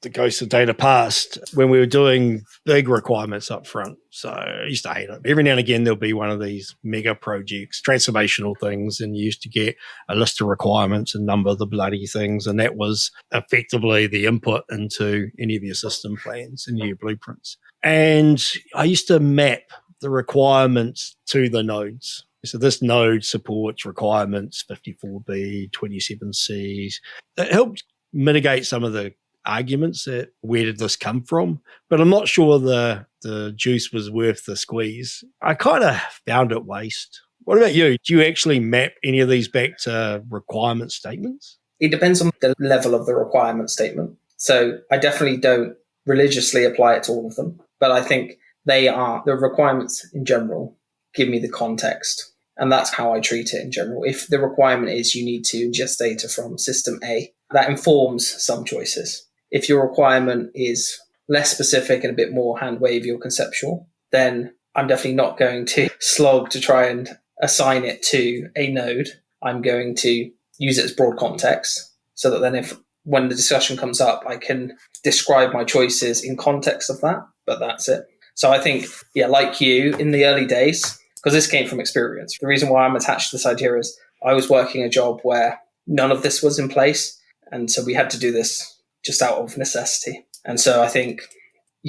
the Ghost of Data Past, when we were doing big requirements up front. So I used to hate it. Every now and again, there'll be one of these mega projects, transformational things, and you used to get a list of requirements and number the bloody things. And that was effectively the input into any of your system plans and your blueprints. And I used to map the requirements to the nodes. So this node supports requirements 54B, 27Cs. It helped mitigate some of the arguments that where did this come from, but I'm not sure the juice was worth the squeeze. I kind of found it waste. What about you? Do you actually map any of these back to requirement statements? It depends on the level of the requirement statement. So I definitely don't religiously apply it to all of them, but I think they are the requirements in general give me the context. And that's how I treat it in general. If the requirement is you need to ingest data from system A, that informs some choices. If your requirement is less specific and a bit more hand-wavy or conceptual, then I'm definitely not going to slog to try and assign it to a node. I'm going to use it as broad context so that then when the discussion comes up, I can describe my choices in context of that, but that's it. So I think, like you, in the early days, because this came from experience, the reason why I'm attached to this idea is I was working a job where none of this was in place. And so we had to do this just out of necessity. And so I think,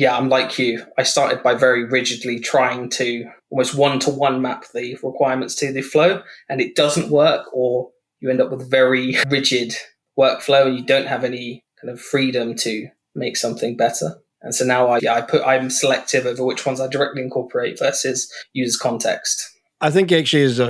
I'm like you. I started by very rigidly trying to almost one-to-one map the requirements to the flow, and it doesn't work, or you end up with very rigid workflow and you don't have any kind of freedom to make something better. And so now I'm selective over which ones I directly incorporate versus use context. I think actually, as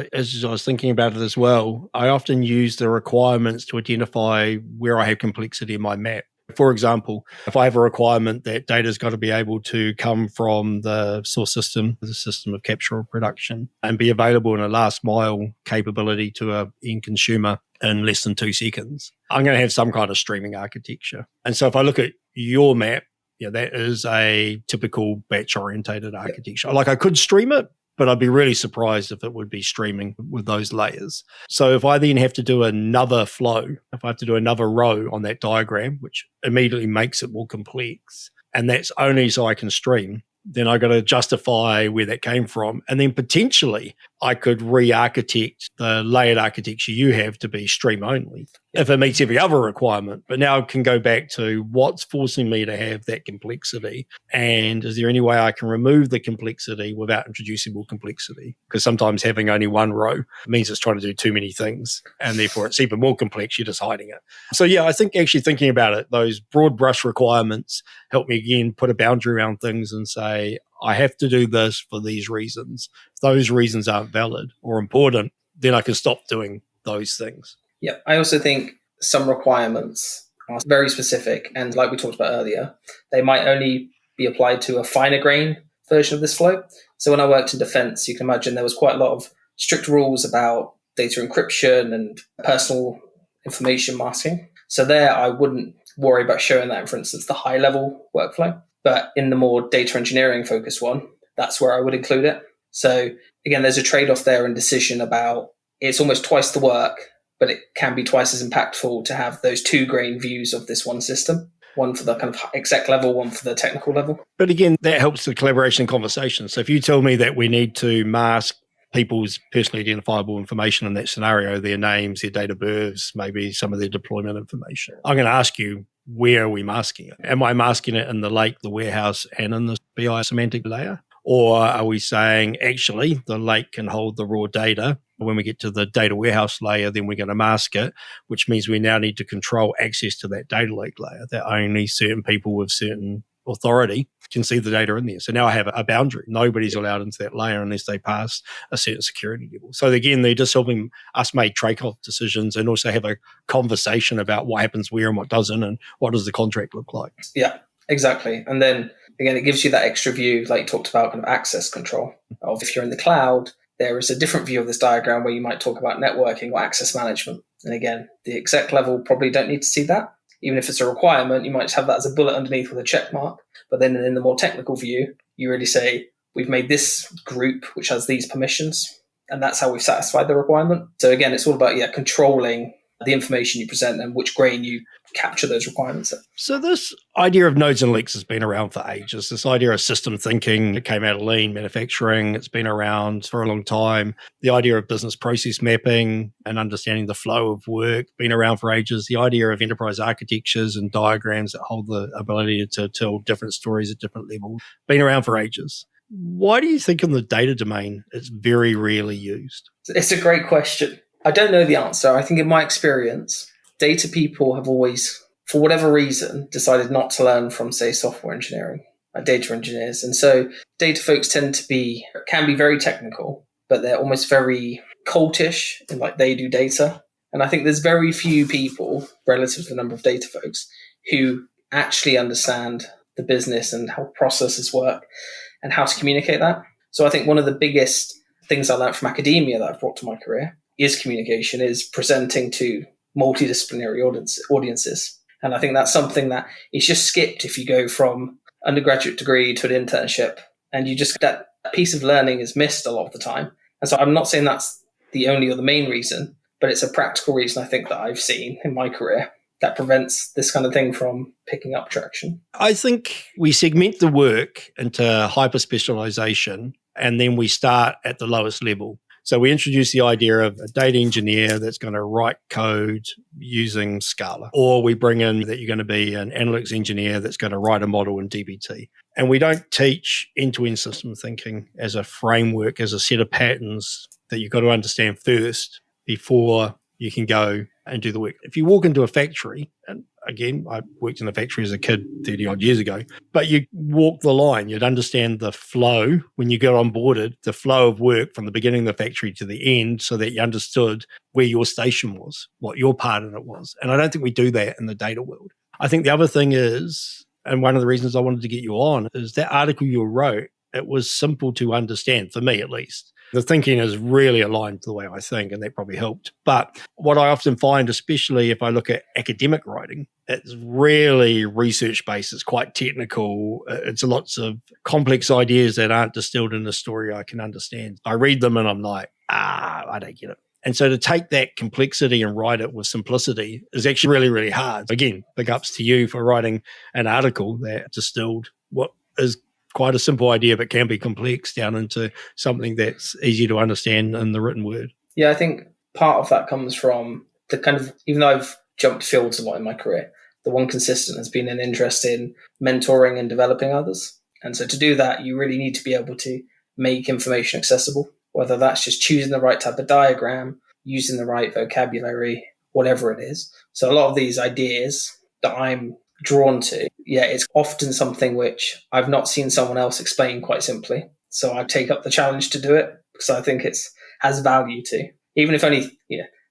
I was thinking about it as well, I often use the requirements to identify where I have complexity in my map. For example, if I have a requirement that data's got to be able to come from the source system, the system of capture or production, and be available in a last mile capability to an end consumer in less than 2 seconds, I'm going to have some kind of streaming architecture. And so if I look at your map, that is a typical batch-orientated architecture. Like I could stream it, but I'd be really surprised if it would be streaming with those layers. So if I then have to do another flow, if I have to do another row on that diagram, which immediately makes it more complex, and that's only so I can stream, then I got to justify where that came from. And then potentially I could re-architect the layered architecture you have to be stream only if it meets every other requirement. But now I can go back to what's forcing me to have that complexity. And is there any way I can remove the complexity without introducing more complexity? Because sometimes having only one row means it's trying to do too many things. And therefore it's even more complex. You're just hiding it. So I think actually thinking about it, those broad brush requirements help me again put a boundary around things and say, I have to do this for these reasons. If those reasons aren't valid or important, then I can stop doing those things. Yeah, I also think some requirements are very specific. And like we talked about earlier, they might only be applied to a finer grain version of this flow. So when I worked in defense, you can imagine there was quite a lot of strict rules about data encryption and personal information masking. So there I wouldn't worry about showing that in, for instance, the high level workflow. But in the more data engineering focused one, that's where I would include it. So again, there's a trade-off there and decision about it's almost twice the work, but it can be twice as impactful to have those two grain views of this one system, one for the kind of exec level, one for the technical level. But again, that helps the collaboration and conversation. So if you tell me that we need to mask people's personally identifiable information in that scenario, their names, their date of births, maybe some of their deployment information, I'm going to ask you, where are we masking it? Am I masking it in the lake, the warehouse, and in the BI semantic layer? Or are we saying, actually, the lake can hold the raw data? When we get to the data warehouse layer, then we're going to mask it, which means we now need to control access to that data lake layer, that only certain people with certain authority can see the data in there. So now I have a boundary. Nobody's allowed into that layer unless they pass a certain security level. So again, they're just helping us make trade-off decisions and also have a conversation about what happens where and what doesn't, and what does the contract look like. Yeah, exactly. And then again, it gives you that extra view, like you talked about, kind of access control. Of if you're in the cloud, there is a different view of this diagram where you might talk about networking or access management. And again, the exec level probably don't need to see that. Even if it's a requirement, you might just have that as a bullet underneath with a check mark. But then in the more technical view, you really say, we've made this group which has these permissions, and that's how we've satisfied the requirement. So again, it's all about controlling the information you present and which grain you capture those requirements in. So this idea of nodes and links has been around for ages. This idea of system thinking, it came out of lean manufacturing. It's been around for a long time. The idea of business process mapping and understanding the flow of work, been around for ages. The idea of enterprise architectures and diagrams that hold the ability to tell different stories at different levels, been around for ages. Why do you think in the data domain it's very rarely used? It's a great question. I don't know the answer. I think in my experience, data people have always, for whatever reason, decided not to learn from, say, software engineering, data engineers. And so data folks can be very technical, but they're almost very cultish in like they do data. And I think there's very few people, relative to the number of data folks, who actually understand the business and how processes work and how to communicate that. So I think one of the biggest things I learned from academia that I've brought to my career is communication, is presenting to multidisciplinary audiences. And I think that's something that is just skipped if you go from undergraduate degree to an internship, and that piece of learning is missed a lot of the time. And so I'm not saying that's the only or the main reason, but it's a practical reason I think that I've seen in my career that prevents this kind of thing from picking up traction. I think we segment the work into hyper-specialization, and then we start at the lowest level. So we introduce the idea of a data engineer that's going to write code using Scala, or we bring in that you're going to be an analytics engineer that's going to write a model in dbt. And we don't teach end-to-end system thinking as a framework, as a set of patterns that you've got to understand first before you can go and do the work. If you walk into a factory, and again, I worked in a factory as a kid 30 odd years ago, but you walk the line, you'd understand the flow when you got onboarded, the flow of work from the beginning of the factory to the end, so that you understood where your station was, what your part in it was. And I don't think we do that in the data world. I think the other thing is, and one of the reasons I wanted to get you on, is that article you wrote, it was simple to understand, for me at least. The thinking is really aligned to the way I think, and that probably helped. But what I often find, especially if I look at academic writing, it's really research-based. It's quite technical. It's lots of complex ideas that aren't distilled in a story I can understand. I read them and I'm like, I don't get it. And so to take that complexity and write it with simplicity is actually really, really hard. Again, big ups to you for writing an article that distilled what is quite a simple idea, but can be complex, down into something that's easy to understand in the written word. Yeah, I think part of that comes from the kind of, even though I've jumped fields a lot in my career, the one consistent has been an interest in mentoring and developing others. And so to do that, you really need to be able to make information accessible, whether that's just choosing the right type of diagram, using the right vocabulary, whatever it is. So a lot of these ideas that I'm drawn to, it's often something which I've not seen someone else explain quite simply. So I take up the challenge to do it because I think it has value to. Even if only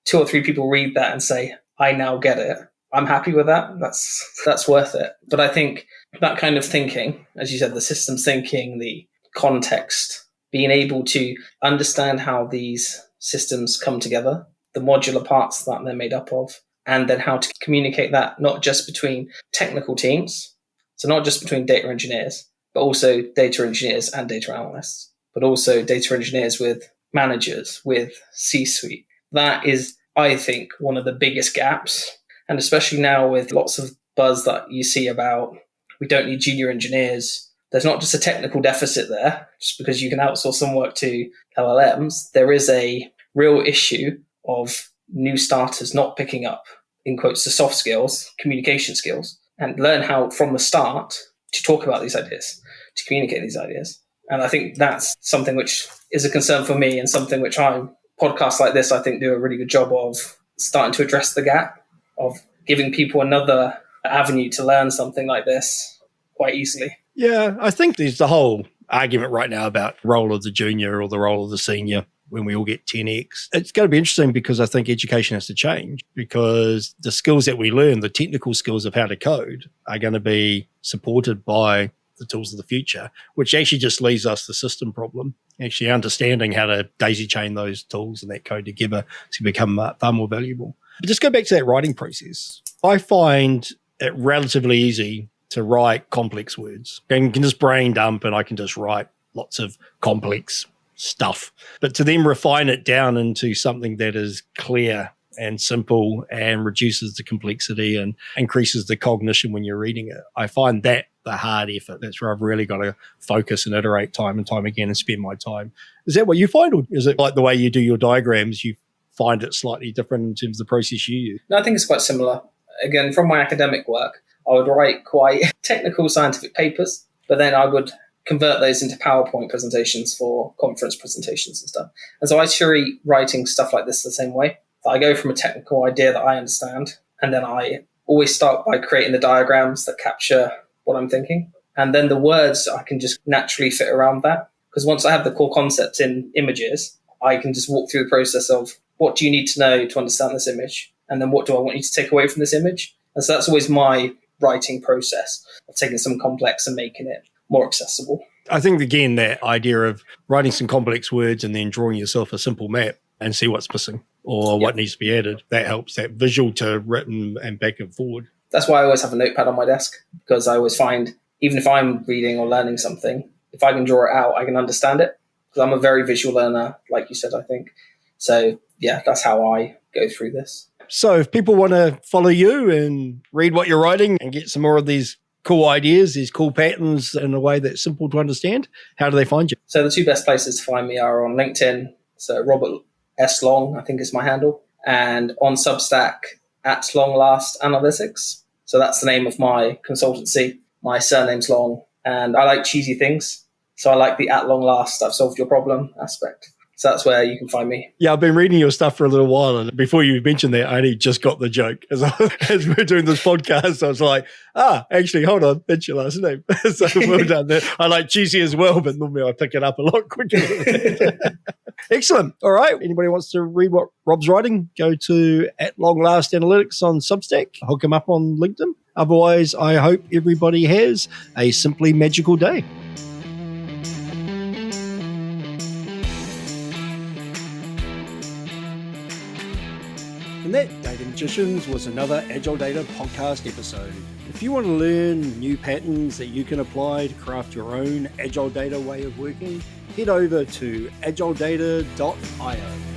2 or 3 people read that and say, I now get it, I'm happy with that. That's worth it. But I think that kind of thinking, as you said, the systems thinking, the context, being able to understand how these systems come together, the modular parts that they're made up of, and then how to communicate that not just between technical teams, so not just between data engineers, but also data engineers and data analysts, but also data engineers with managers, with C-suite. That is, I think, one of the biggest gaps. And especially now with lots of buzz that you see about we don't need junior engineers, there's not just a technical deficit there, just because you can outsource some work to LLMs. There is a real issue of new starters not picking up, in quotes, the soft skills, communication skills, and learn how from the start to talk about these ideas, to communicate these ideas. And I think that's something which is a concern for me, and something which podcasts like this, I think, do a really good job of starting to address the gap, of giving people another avenue to learn something like this quite easily. Yeah, I think there's the whole argument right now about the role of the junior or the role of the senior when we all get 10x. It's going to be interesting because I think education has to change, because the skills that we learn, the technical skills of how to code, are going to be supported by the tools of the future, which actually just leaves us the system problem. Actually understanding how to daisy chain those tools and that code together to become far more valuable. But just go back to that writing process. I find it relatively easy to write complex words. I can just brain dump and I can just write lots of complex stuff. But to then refine it down into something that is clear and simple and reduces the complexity and increases the cognition when you're reading it, I find that the hard effort. That's where I've really got to focus and iterate time and time again and spend my time. Is that what you find? Or is it like the way you do your diagrams, you find it slightly different in terms of the process you use? No, I think it's quite similar. Again, from my academic work, I would write quite technical scientific papers, but then I would convert those into PowerPoint presentations for conference presentations and stuff. And so I treat writing stuff like this the same way. I go from a technical idea that I understand, and then I always start by creating the diagrams that capture what I'm thinking. And then the words, I can just naturally fit around that. Because once I have the core concepts in images, I can just walk through the process of what do you need to know to understand this image? And then what do I want you to take away from this image? And so that's always my writing process of taking something complex and making it more accessible. I think, again, that idea of writing some complex words and then drawing yourself a simple map and see what's missing or what needs to be added, that helps, that visual to written and back and forward. That's why I always have a notepad on my desk, because I always find, even if I'm reading or learning something, if I can draw it out, I can understand it, because I'm a very visual learner, like you said, I think. So, yeah, that's how I go through this. So if people want to follow you and read what you're writing and get some more of these cool ideas, these cool patterns in a way that's simple to understand, how do they find you? So the two best places to find me are on LinkedIn. So Robert S. Long, I think is my handle, and on Substack at Long Last Analytics. So that's the name of my consultancy. My surname's Long, and I like cheesy things. So I like the at long last, I've solved your problem aspect. So that's where you can find me. Yeah, I've been reading your stuff for a little while, and before you mentioned that, I only just got the joke. As we were doing this podcast, I was like, actually, hold on, that's your last name. So well done there. I like cheesy as well, but normally I pick it up a lot quicker than that. Excellent. All right. Anybody wants to read what Rob's writing, go to at Long Last Analytics on Substack. Hook him up on LinkedIn. Otherwise, I hope everybody has a simply magical day. And that, Data Magicians, was another Agile Data podcast episode. If you want to learn new patterns that you can apply to craft your own Agile Data way of working, head over to agiledata.io.